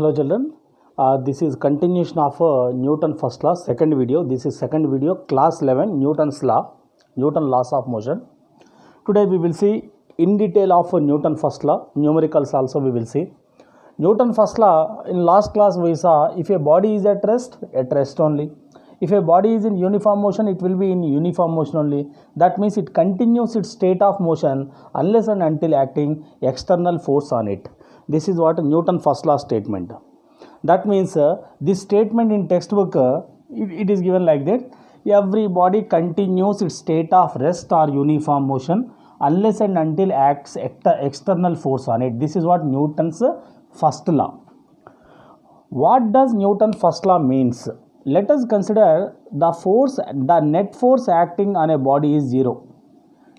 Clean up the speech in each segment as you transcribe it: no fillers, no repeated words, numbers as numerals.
Hello children, this is continuation of Newton first law, second video. This is second video, class 11, Newton's law, Newton laws of motion. Today we will see in detail of Newton first law, numericals also we will see. Newton first law, in last class we saw if a body is at rest only. If a body is in uniform motion, it will be in uniform motion only. That means it continues its state of motion unless and until acting external force on it. This is what Newton first law statement. That means this statement in textbook, it is given like that. Every body continues its state of rest or uniform motion unless and until acts external force on it. This is what Newton's first law. What does Newton first law means? Let us consider the net force acting on a body is zero.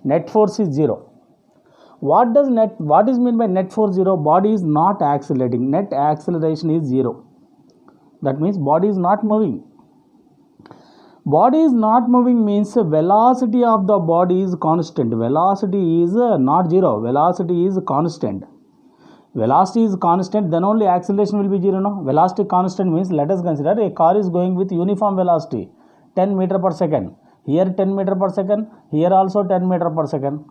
Net force is zero. What is meant by net force zero? Body is not accelerating. Net acceleration is zero. That means body is not moving. Body is not moving means velocity of the body is constant. Velocity is not zero. Velocity is constant. Velocity is constant, then only acceleration will be zero. No? Velocity constant means, let us consider a car is going with uniform velocity 10 meter per second. Here 10 meter per second. Here also 10 meter per second.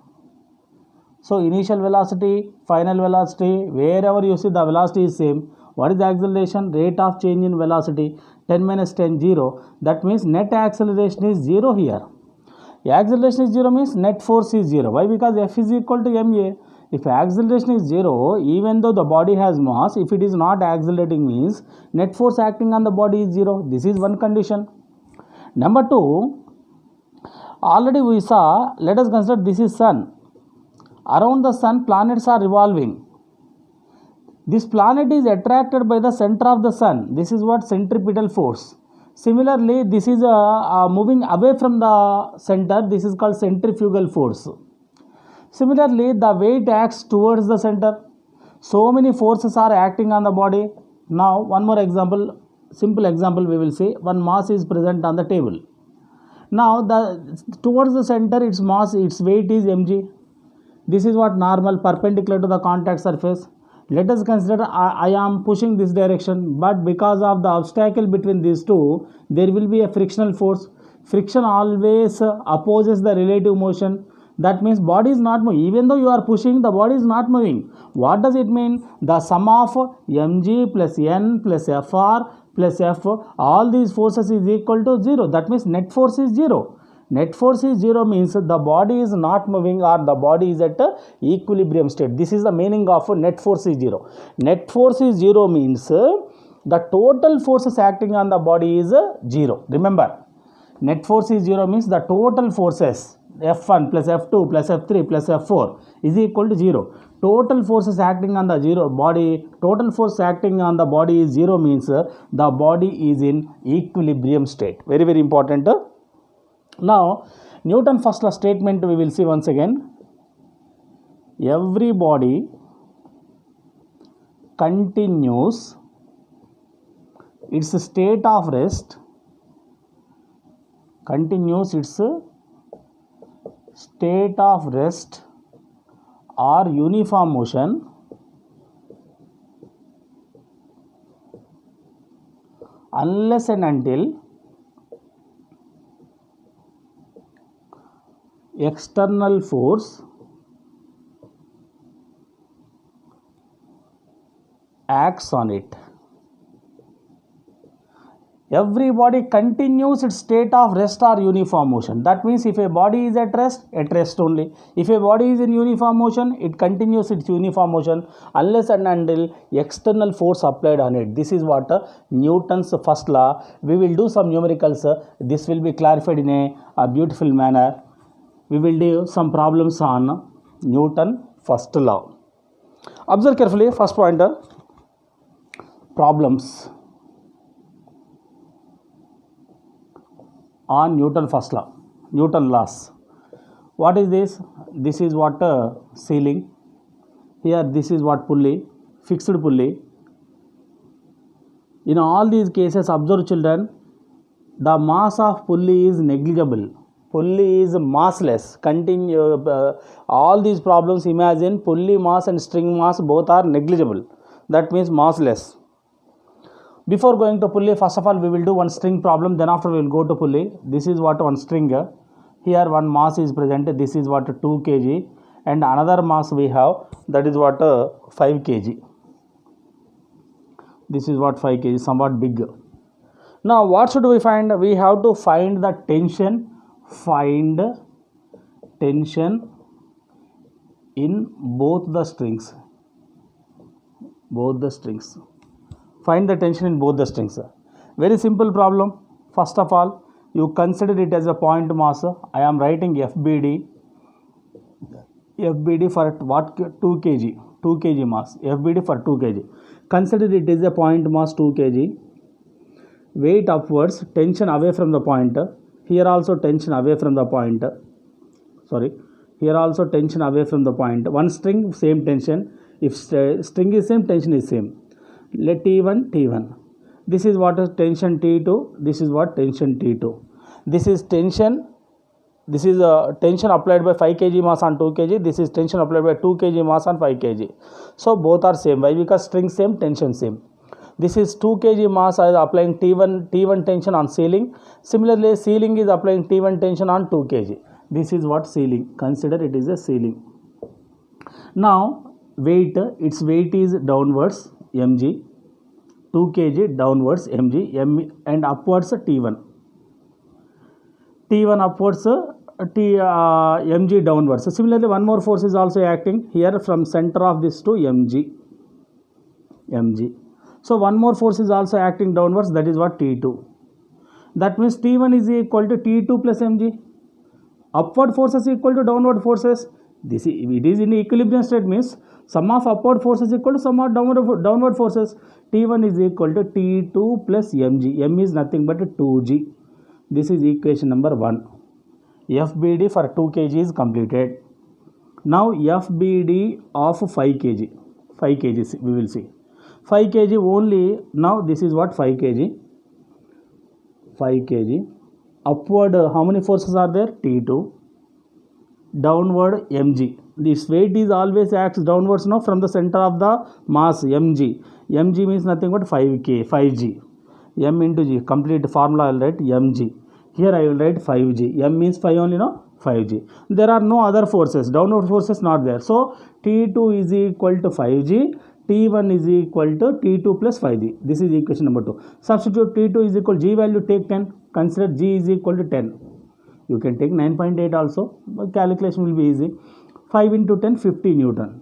So initial velocity, final velocity, wherever you see the velocity is same. What is the acceleration? Rate of change in velocity 10 minus 10 0. That means net acceleration is 0 here. Acceleration is 0 means net force is 0. Why? Because F is equal to ma. If acceleration is 0, even though the body has mass, if it is not accelerating means net force acting on the body is 0. This is one condition. Number 2, already we saw, let us consider this is sun. Around the sun, planets are revolving. This planet is attracted by the center of the sun. This is what centripetal force. Similarly, this is moving away from the center. This is called centrifugal force. Similarly, the weight acts towards the center. So many forces are acting on the body. Now, one more example, simple example we will see. One mass is present on the table. Now, towards the center, its mass, its weight is mg. This is what normal, perpendicular to the contact surface. Let us consider I am pushing this direction, but because of the obstacle between these two, there will be a frictional force. Friction always opposes the relative motion. That means body is not moving. Even though you are pushing, the body is not moving. What does it mean? The sum of mg plus n plus fr plus f, all these forces is equal to 0. That means net force is 0. Net force is 0 means the body is not moving or the body is at equilibrium state. This is the meaning of net force is 0. Net force is 0 means the total forces acting on the body is 0. Remember, net force is 0 means the total forces F1 plus F2 plus F3 plus F4 is equal to 0. Total forces acting on the body is 0 means the body is in equilibrium state. Very, very important. Now, Newton first law statement we will see once again. Every body continues its state of rest, or uniform motion unless and until external force acts on it. Every body continues its state of rest or uniform motion. That means if a body is at rest only. If a body is in uniform motion, it continues its uniform motion unless and until external force applied on it. This is what Newton's first law. We will do some numericals. This will be clarified in a beautiful manner. We will do some problems on Newton first law. Observe carefully. First pointer, problems on Newton first law, Newton laws. What is this? This is what ceiling. Here this is what pulley, fixed pulley. In all these cases, observe children, the mass of pulley is negligible. pulley is massless. All these problems, imagine pulley mass and string mass both are negligible. That means massless. Before going to pulley, first of all we will do one string problem, then after we will go to pulley. This is what one string. Here one mass is present, this is what 2 kg, and another mass we have, that is what 5 kg. This is what 5 kg, somewhat big. Now what should we find? We have to find the tension. Find tension in both the strings. Find the tension in both the strings. Very simple problem. First of all, you consider it as a point mass. I am writing FBD for what? 2 kg mass. FBD for 2 kg. Consider it is a point mass 2 kg. Weight upwards, tension away from the point. Here also tension away from the point. Here also tension away from the point. One string, same tension. If string is same, tension is same. Let T1. This is what is tension T2. This is what tension T2. This is tension. This is tension applied by 5 kg mass on 2 kg. This is tension applied by 2 kg mass on 5 kg. So both are same. Why? Because string same, tension same. This is 2 kg mass is applying T1 tension on ceiling. Similarly, ceiling is applying T1 tension on 2 kg. This is what ceiling. Consider it is a ceiling. Now weight, its weight is downwards mg, 2 kg downwards mg, and upwards T1 upwards mg downwards. So similarly, one more force is also acting here from center of this to mg. So one more force is also acting downwards, that is what T2. That means T1 is equal to T2 plus mg. Upward forces equal to downward forces. It is in equilibrium state, means sum of upward forces equal to sum of downward forces. T1 is equal to T2 plus mg. M is nothing but 2g. This is equation number 1. FBD for 2 kg is completed. Now FBD of 5 kg. 5 kg we will see. 5 kg only. Now this is what 5 kg. 5 kg. Upward, how many forces are there? T2. Downward mg. This weight is always acts downwards now from the center of the mass mg. Mg means nothing but 5g. M into g. Complete formula I will write mg. Here I will write 5g. M means 5 only, no? 5g. There are no other forces. Downward forces not there. So T2 is equal to 5g. T1 is equal to T2 plus 5g. This is equation number 2. Substitute T2 is equal to g value, take 10. Consider g is equal to 10. You can take 9.8 also. But calculation will be easy. 5 into 10, 50 Newton.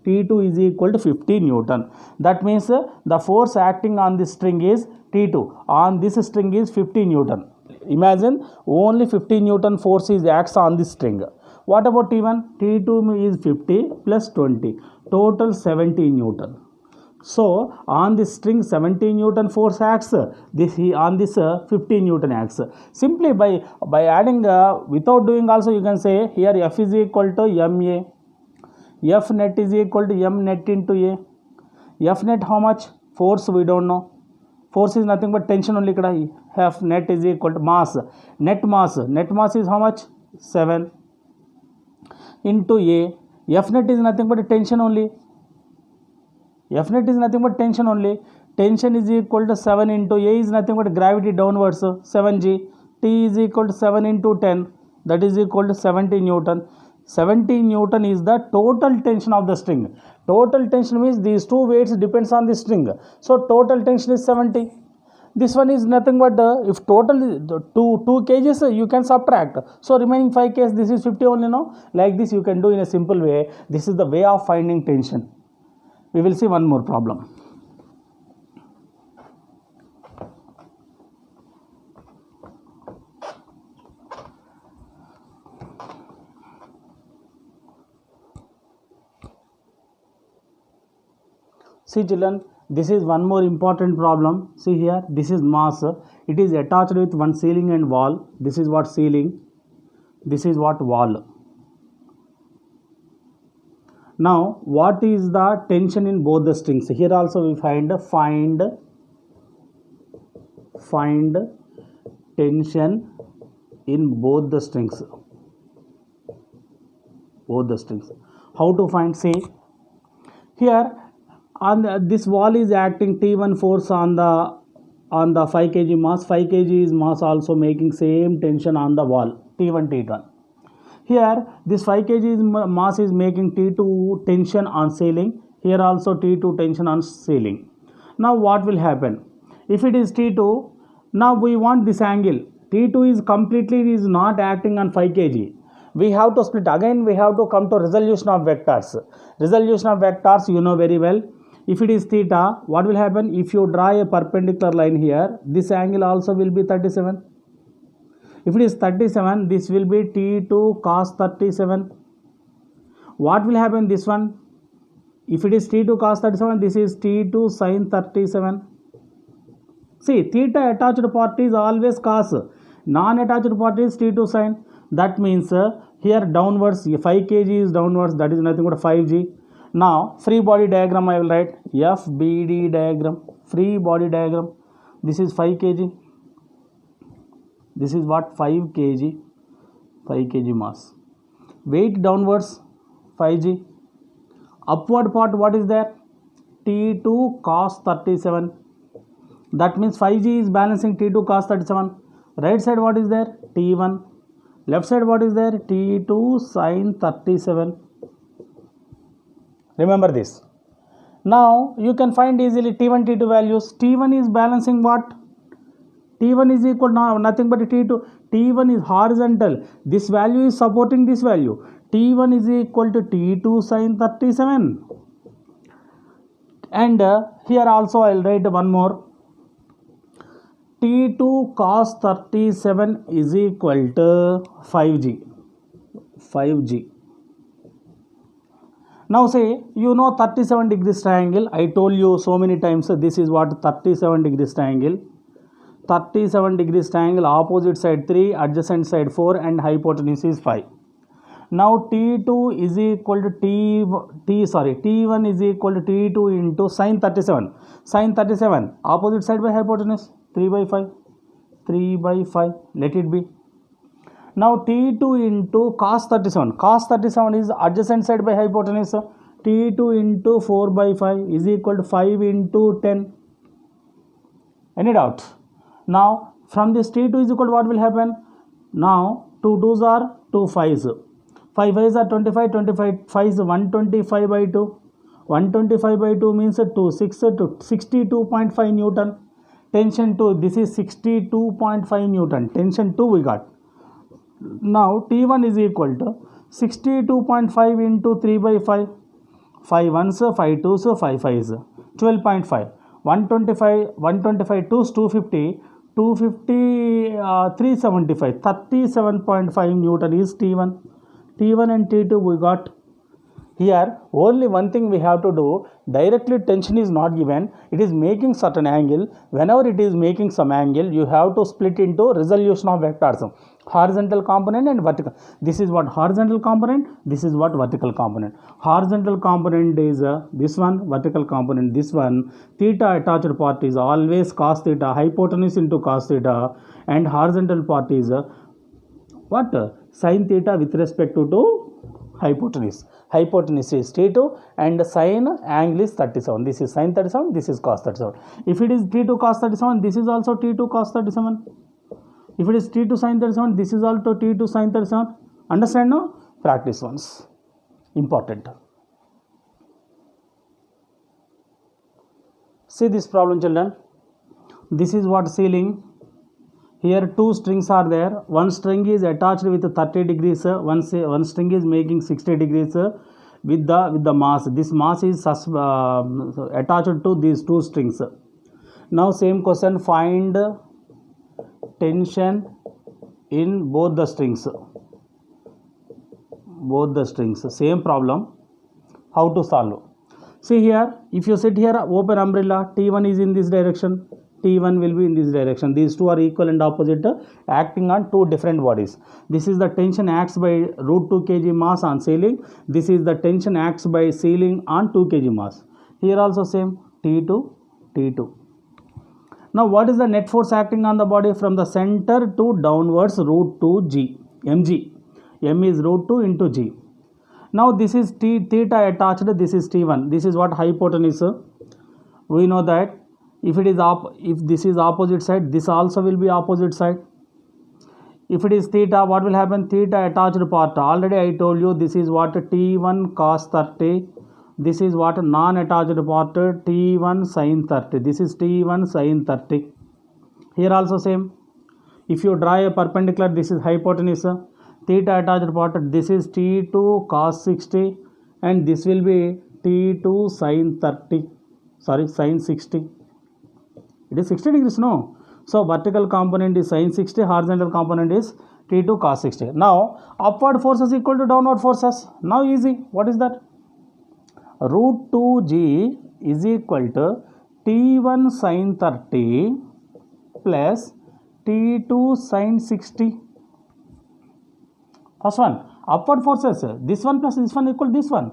T2 is equal to 50 Newton. That means the force acting on this string is T2. On this string is 50 Newton. Imagine only 50 Newton force is acts on this string. What about T1? T2 is 50 plus 20. Total 70 Newton. So on this string 70 Newton force acts. On this 50 Newton acts. Simply by adding without doing also you can say here F is equal to MA. F net is equal to M net into A. F net how much? Force we don't know. Force is nothing but tension only. F net is equal to mass. Net mass is how much? 7 into A. F net is nothing but tension only. Tension is equal to 7 into A is nothing but gravity downwards, 7g. T is equal to 7 into 10, that is equal to 70 Newton. 70 Newton is the total tension of the string. Total tension means these two weights depends on the string. So total tension is 70. This one is nothing but if total is 2 kgs, you can subtract. So remaining 5 kgs, this is 50 only, no? Like this you can do in a simple way. This is the way of finding tension. We will see one more problem. See children, this is one more important problem. See here, this is mass. It is attached with one ceiling and wall. This is what ceiling. This is what wall. Now, what is the tension in both the strings? Here also we find tension in both the strings. How to find? See, here and this wall is acting T1 force on the 5 kg mass. 5 kg is mass also making same tension on the wall T1 T1. Here this 5 kg is mass is making T2 tension on ceiling. Here also T2 tension on ceiling. Now what will happen? If it is T2, now we want this angle. T2 is completely is not acting on 5 kg. We have to split. Again we have to come to resolution of vectors. Resolution of vectors you know very well. If it is theta, what will happen? If you draw a perpendicular line here, this angle also will be 37. If it is 37, this will be T2 cos 37. What will happen this one? If it is T2 cos 37, this is T2 sin 37. See, theta attached part is always cos. Non-attached part is T2 sin. That means here downwards, 5 kg is downwards, that is nothing but 5g. Now, free body diagram I will write. FBD diagram. Free body diagram. This is 5 kg. This is what? 5 kg. 5 kg mass. Weight downwards 5g. Upward part what is there? T2 cos 37. That means 5g is balancing T2 cos 37. Right side what is there? T1. Left side what is there? T2 sin 37. Remember this. Now you can find easily T1 T2 values. T1 is balancing what? T1 is equal now nothing but T2. T1 is horizontal. This value is supporting this value. T1 is equal to T2 sin 37. And here also I will write one more. T2 cos 37 is equal to 5g. 5g. Now say, you know 37 degrees triangle. I told you so many times this is what 37 degrees triangle. 37 degrees triangle, opposite side 3, adjacent side 4 and hypotenuse is 5. Now T2 is equal to T1 is equal to T2 into sin 37. Sin 37, opposite side by hypotenuse 3 by 5. 3 by 5, let it be. Now T2 into cos 37. Cos 37 is adjacent side by hypotenuse. T2 into 4 by 5 is equal to 5 into 10. Any doubt? Now from this T2 is equal to what will happen? Now 2 2s are 2 5s. 5 5s are 25. 25 5s 125 by 2. 125 by 2 means 2 6 to 62.5 Newton. Tension 2, this is 62.5 Newton. Tension 2 we got. Now T1 is equal to 62.5 into 3 by 5. 5 1s, 5 2s, 5 5s. 12.5. 125 2s 250. 250 375. 37.5 Newton is T1. T1 and T2 we got. Here only one thing we have to do, directly tension is not given, it is making certain angle. Whenever it is making some angle, you have to split into resolution of vectors, horizontal component and vertical. This is what horizontal component, this is what vertical component. Horizontal component is this one, vertical component this one. Theta attached part is always cos theta, hypotenuse into cos theta, and horizontal part is what? Sin theta with respect to hypotenuse. Hypotenuse is T2 and sine angle is 37. This is sin 37, this is cos 37. If it is T2 cos 37, this is also T2 cos 37. If it is T2 sin 37, this is also T2 sin 37. Understand now? Practice once. Important. See this problem, children. This is what ceiling. Here two strings are there. One string is attached with 30 degrees. One string is making 60 degrees with the mass. This mass is attached to these two strings. Now same question, find tension in both the strings. Both the strings. Same problem. How to solve? See here, if you sit here, open umbrella, T1 is in this direction. T1 will be in this direction. These two are equal and opposite, acting on two different bodies. This is the tension acts by root 2 kg mass on ceiling. This is the tension acts by ceiling on 2 kg mass. Here also same, T2, T2. Now what is the net force acting on the body from the center to downwards? Root 2 G, mg. M is root 2 into G. Now this is theta attached, this is T1. This is what hypotenuse. We know that if this is opposite side, this also will be opposite side. If it is theta, what will happen? Theta attached part. Already I told you this is what T1 cos 30. This is what non-attached part T1 sin 30. This is T1 sin 30. Here also same. If you draw a perpendicular, this is hypotenuse. Theta attached part, this is T2 cos 60 and this will be T2 sin 30. Sorry, sin 60. It is 60 degrees, no? So vertical component is sin 60, horizontal component is T2 cos 60. Now upward forces equal to downward forces. Now easy. What is that? Root 2g is equal to T1 sin 30 plus T2 sin 60. First one, upward forces. This one plus this one equal to this one.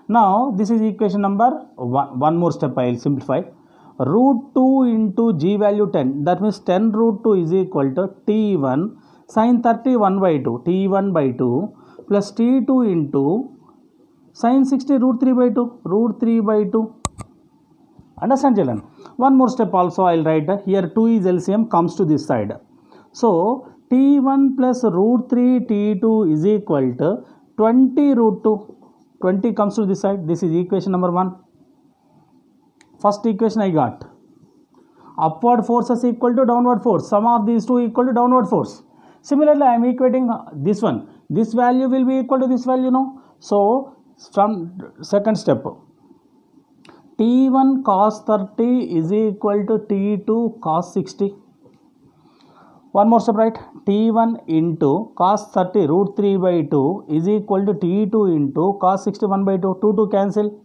Now this is equation number 1. One more step I will simplify. Root 2 into g value 10. That means 10 root 2 is equal to T1 sin 30 1 by 2. T1 by 2 plus T2 into sin 60 root 3 by 2. Root 3 by 2. Understand, children? One more step also I will write. Here 2 is LCM, comes to this side. So T1 plus root 3 T2 is equal to 20 root 2. 20 comes to this side. This is equation number 1. First equation I got. Upward forces equal to downward force. Sum of these two equal to downward force. Similarly, I am equating this one. This value will be equal to this value, no? So, from second step, T1 cos 30 is equal to T2 cos 60. One more step, right? T1 into cos 30 root 3 by 2 is equal to T2 into cos 61 by 2. 2 to cancel.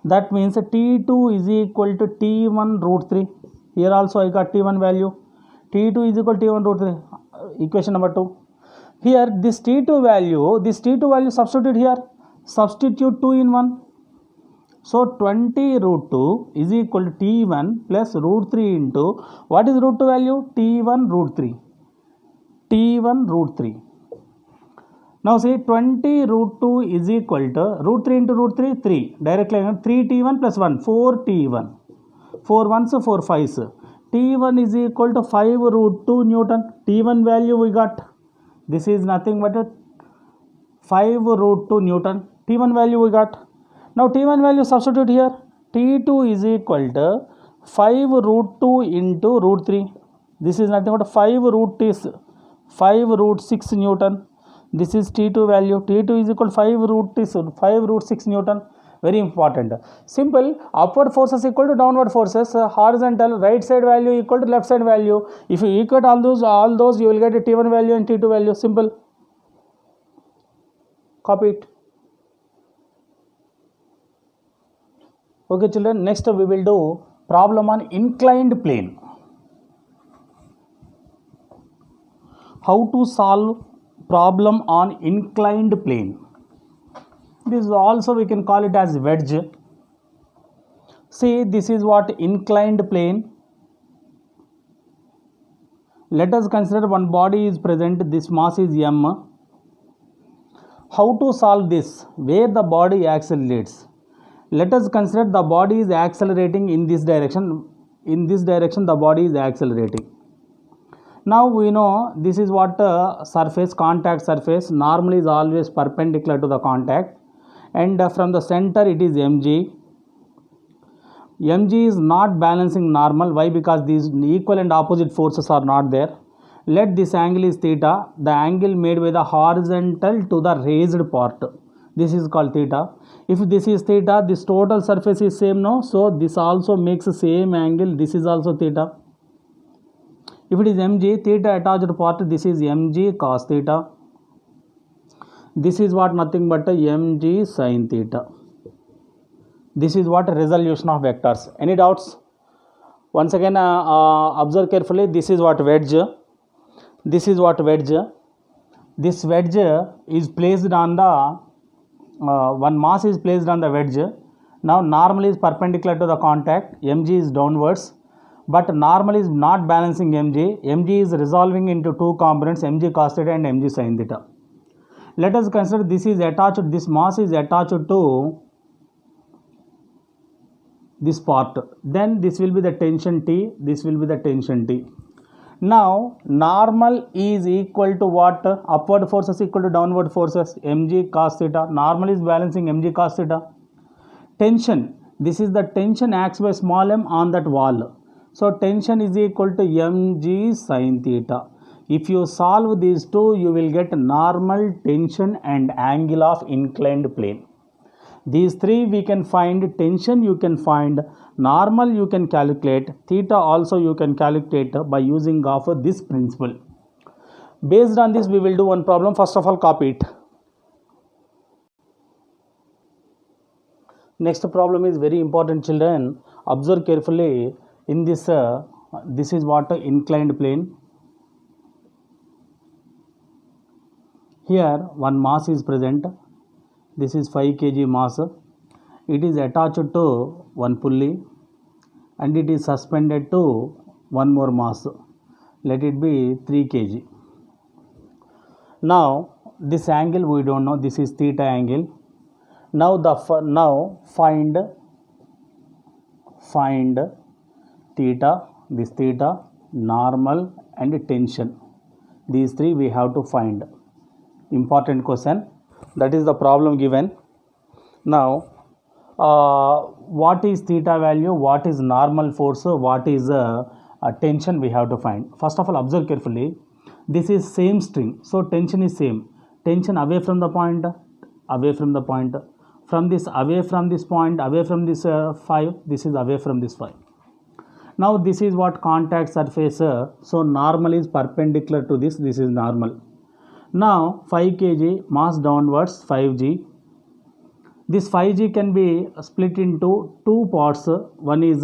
That means T2 is equal to T1 root 3. Here also I got T1 value. T2 is equal to T1 root 3. Equation number 2. Here this T2 value substitute here. Substitute 2 in 1. So 20 root 2 is equal to T1 plus root 3 into, what is root 2 value? T1 root 3. T1 root 3. Now see 20 root 2 is equal to root 3 into root 3, 3. Directly 3T1 plus 1, 4T1. 4 1s, 4 5s. T1 is equal to 5 root 2 Newton. T1 value we got. This is nothing but 5 root 2 Newton. T1 value we got. Now T1 value substitute here. T2 is equal to 5 root 2 into root 3. This is nothing but 5 root 6 Newton. This is T2 value. T2 is equal to 5 root 6 Newton. Very important. Simple. Upward forces equal to downward forces. Horizontal, right side value equal to left side value. If you equate all those, you will get a T1 value and T2 value. Simple. Copy it. Okay, children. Next we will do problem on inclined plane. How to solve problem on inclined plane. This is also we can call it as wedge. See, this is what inclined plane. Let us consider one body is present, this mass is m. How to solve this? Where the body accelerates. Let us consider the body is accelerating in this direction. In this direction the body is accelerating. Now we know this is what surface, contact surface, normally is always perpendicular to the contact, and from the center it is mg. Mg is not balancing normal. Why? Because these equal and opposite forces are not there. Let this angle is theta, the angle made by the horizontal to the raised part. This is called theta. If this is theta, this total surface is same, no? So this also makes the same angle. This is also theta. If it is mg, theta attached part, this is mg cos theta. This is what nothing but mg sin theta. This is what resolution of vectors. Any doubts? Once again observe carefully. This is what wedge. This is what wedge. This wedge is placed on the one mass is placed on the wedge. Now normal is perpendicular to the contact. Mg is downwards. But normal is not balancing mg. Mg is resolving into two components, mg cos theta and mg sin theta. Let us consider this is attached, this mass is attached to this part, then this will be the tension T, this will be the tension T. Now normal is equal to what? Upward forces equal to downward forces, mg cos theta. Normal is balancing mg cos theta. Tension, this is the tension acts by small m on that wall. So tension is equal to mg sin theta. If you solve these two, you will get normal, tension and angle of inclined plane. These three we can find. Tension you can find, normal you can calculate, theta also you can calculate by using of this principle. Based on this we will do one problem. First of all, copy it. Next problem is very important, children. Observe carefully. In this, this is what? Inclined plane. Here one mass is present. This is 5 kg mass. It is attached to one pulley and it is suspended to one more mass. Let it be 3 kg. Now this angle we don't know. This is theta angle. Now find theta, this theta, normal and tension. These three we have to find. Important question. That is the problem given. Now what is theta value, what is normal force, what is tension we have to find. First of all, observe carefully. This is same string, so tension is same. Tension away from the point, away from the point. From this, away from this point, away from this 5, this is away from this 5. Now this is what? Contact surface. So normal is perpendicular to this, this is normal. Now 5 kg, mass downwards 5g. This 5g can be split into two parts. One is,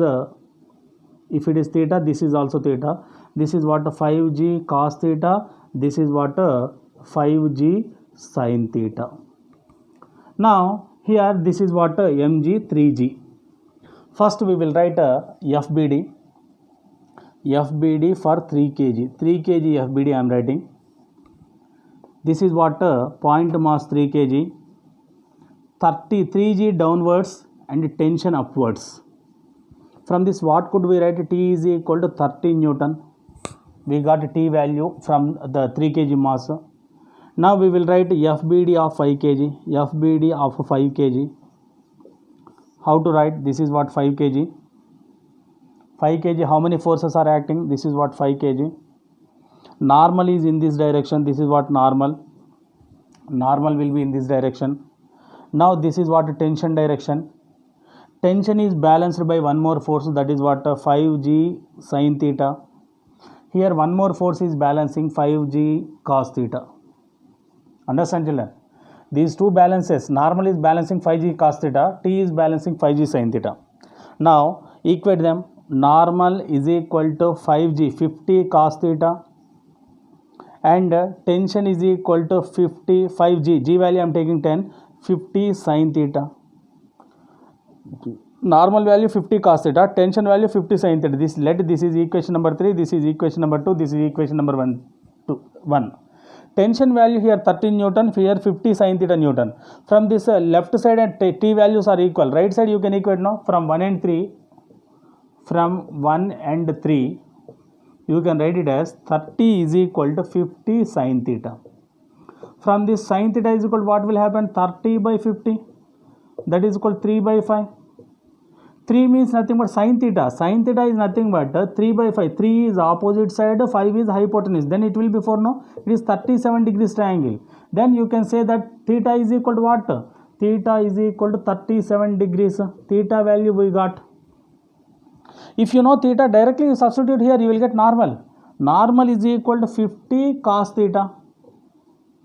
if it is theta, this is also theta. This is what? 5g cos theta. This is what? 5g sin theta. Now here this is what? mg 3g. First we will write FBD. FBD for 3 kg. 3 kg FBD I am writing. This is what? Point mass 3 kg. 33g downwards and tension upwards. From this what could we write? T is equal to 13 Newton. We got T value from the 3 kg mass. Now we will write FBD of 5 kg. FBD of 5 kg. How to write? This is what? 5 kg. 5 kg, how many forces are acting? This is what? 5 kg. Normal is in this direction. This is what? Normal. Normal will be in this direction. Now this is what? Tension direction. Tension is balanced by one more force, that is what? 5g sin theta. Here one more force is balancing 5g cos theta. Understand, children? These two balances, normal is balancing 5g cos theta, T is balancing 5g sin theta. Now equate them. Normal is equal to 5g 50 cos theta and tension is equal to 55g. G value I am taking 10. 50 sin theta. Normal value 50 cos theta, tension value 50 sin theta. This is equation number 3, this is equation number 2, this is equation number 1. Tension value here 13 Newton, here 50 sin theta Newton. From this left side and T values are equal. Right side you can equate now. From 1 and 3, you can write it as 30 is equal to 50 sin theta. From this sin theta is equal to what will happen? 30 by 50, that is equal to 3 by 5. 3 means nothing but sin theta. Sin theta is nothing but 3 by 5. 3 is opposite side, 5 is hypotenuse. Then it will be 4, no? It is 37 degrees triangle. Then you can say that theta is equal to what? Theta is equal to 37 degrees. Theta value we got. If you know theta, directly you substitute here, you will get normal. Normal is equal to 50 cos theta.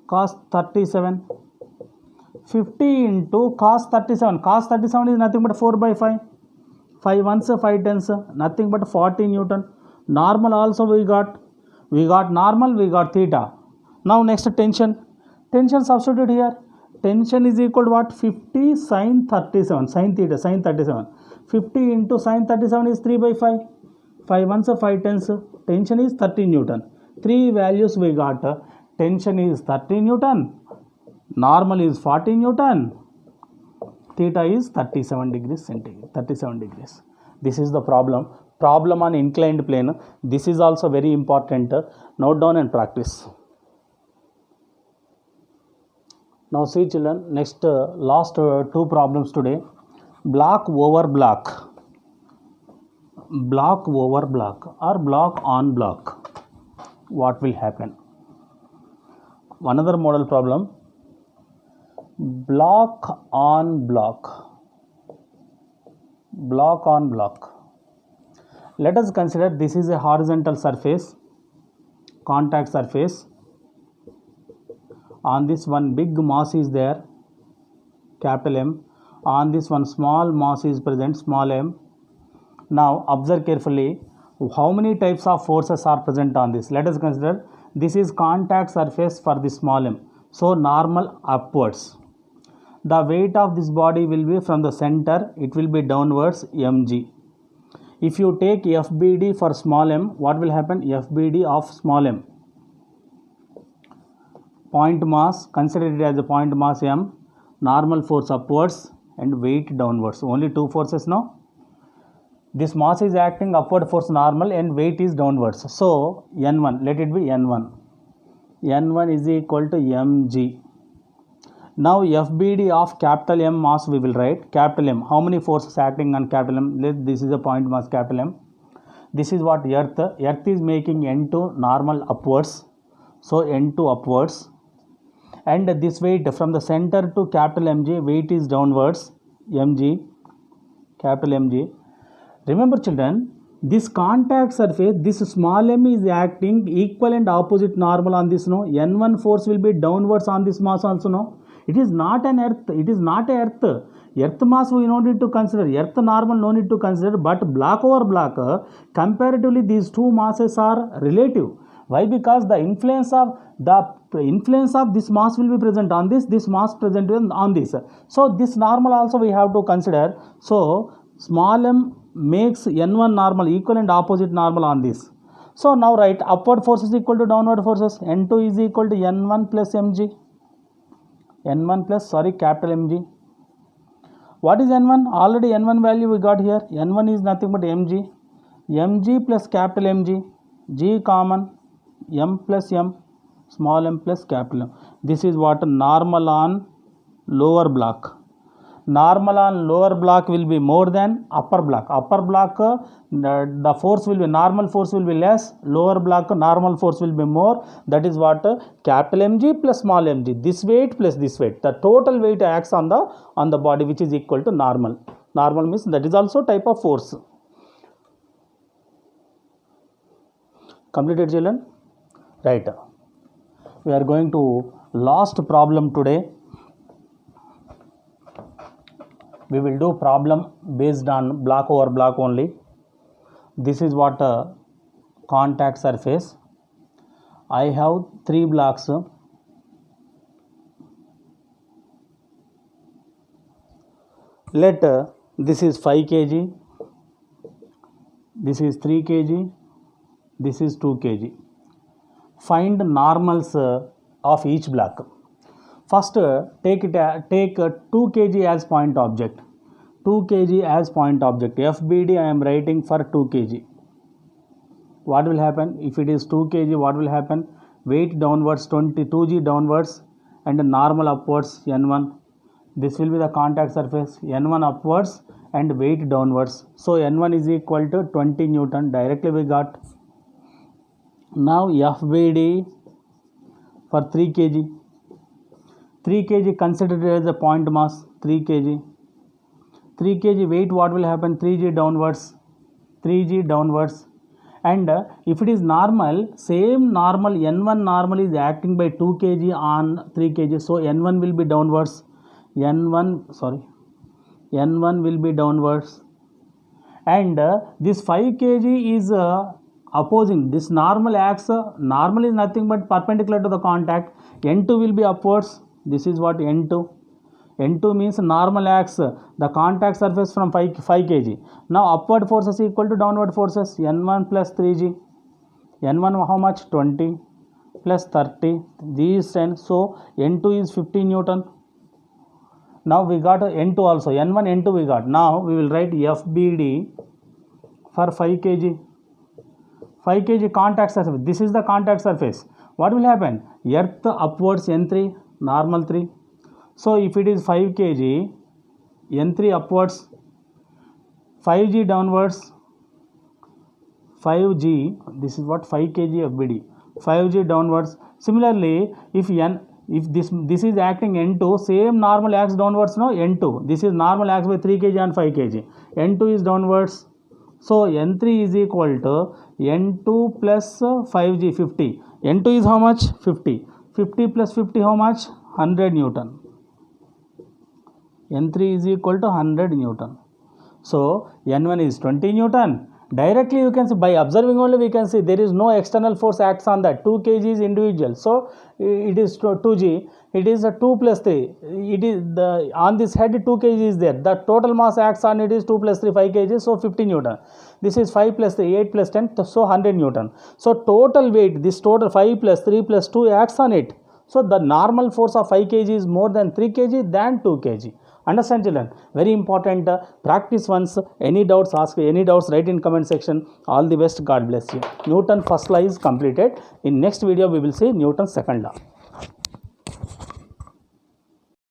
Cos 37. 50 into cos 37. Cos 37 is nothing but 4 by 5. 5 ones, 5 tens, nothing but 40 Newton. Normal also we got. We got normal, we got theta. Now next tension. Tension substitute here. Tension is equal to what? 50 sin 37. Sin theta, sin 37. 50 into sin 37 is 3 by 5. 5 ones, 5 tens. Tension is 30 Newton. 3 values we got. Tension is 30 Newton. Normal is 40 Newton. theta is 37 degrees centigrade, 37 degrees. This is the problem on inclined plane. This is also very important. Note down and practice. Now see children, next last two problems today. Block over block, block over block or block on block. What will happen? Another model problem, block on block, block on block. Let us consider this is a horizontal surface, contact surface. On this one big mass is there, capital M. On this one small mass is present, small m. Now observe carefully how many types of forces are present on this. Let us consider this is contact surface for the small m. So normal upwards. The weight of this body will be from the center, it will be downwards mg. If you take FBD for small m, what will happen? FBD of small m. Point mass, consider it as a point mass m, normal force upwards and weight downwards. Only two forces now. This mass is acting upward force normal and weight is downwards. So N1, let it be N1. N1 is equal to mg. Now FBD of capital M mass we will write. Capital M, how many forces acting on capital M? This is a point mass capital M. This is what earth. Earth is making N2 normal upwards. So N2 upwards. And this weight from the center to capital Mg, weight is downwards, Mg, capital Mg. Remember children, this contact surface, this small m is acting equal and opposite normal on this, no? N1 force will be downwards on this mass also, no? It is not an earth, it is not a earth. Earth mass we no need to consider, earth normal no need to consider, but block over block, comparatively these two masses are relative. Why? Because the influence of this mass will be present on this mass present on this. So this normal also we have to consider. So small m makes N1 normal equal and opposite normal on this. So now write upward force is equal to downward forces. N2 is equal to N1 plus mg. N1 plus capital mg. What is N1? Already N1 value we got here. N1 is nothing but mg. Mg plus capital mg. G common. M plus m, small m plus capital M. This is what normal on lower block. Normal on lower block will be more than upper block. Upper block, the force will be, normal force will be less. Lower block, normal force will be more. That is what capital Mg plus small mg. This weight plus this weight. The total weight acts on the body, which is equal to normal. Normal means that is also type of force. Completed children? Right. We are going to last problem today. We will do problem based on block over block only. This is what contact surface. I have 3 blocks. Let this is 5 kg, this is 3 kg, this is 2 kg. Find normals of each block. First, take 2 kg as point object. 2 kg as point object. FBD I am writing for 2 kg. What will happen? If it is 2 kg, what will happen? Weight downwards, 2g downwards and normal upwards, N1. This will be the contact surface, N1 upwards and weight downwards. So N1 is equal to 20 Newton. Directly we got. Now FBD for 3 kg. 3 kg considered as a point mass, 3 kg. 3 kg weight, what will happen? 3g downwards, 3g downwards. And if it is normal, same normal, N1 normal is acting by 2 kg on 3 kg. So N1 will be downwards. N1 will be downwards. And this 5 kg is opposing. This normal acts, normal is nothing but perpendicular to the contact. N2 will be upwards. This is what N2. N2 means normal acts the contact surface from 5 kg. Now upward forces equal to downward forces. N1 plus 3g. N1 how much? 20 plus 30. G is 10. So N2 is 15 Newton. Now we got N2 also, N1, N2 we got. Now we will write FBD for 5 kg. 5 kg contact surface. This is the contact surface. What will happen? Earth upwards N3, normal 3. So if it is 5 kg, N3 upwards, 5G downwards, 5G, this is what 5 kg FBD, 5G downwards. Similarly, if this is acting N2, same normal acts downwards, no, N2. This is normal acts by 3 kg and 5 kg. N2 is downwards. So N3 is equal to N2 plus 5G, 50. N2 is how much? 50. 50 plus 50 how much? 100 Newton. N3 is equal to 100 Newton. So N1 is 20 Newton. Directly you can see, by observing only we can see there is no external force acts on that. 2 kg is individual. So it is 2G. It is a 2 plus 3. It is on this head 2 kg is there. The total mass acts on it is 2 plus 3, 5 kg. So 50 Newton. This is 5 plus 3, 8 plus 10. So 100 Newton. So total weight, this total 5 plus 3 plus 2 acts on it. So the normal force of 5 kg is more than 3 kg than 2 kg. Understand, children? Very important. Practice once. Any doubts, ask. Any doubts, write in comment section. All the best. God bless you. Newton first law is completed. In next video we will see Newton's second law.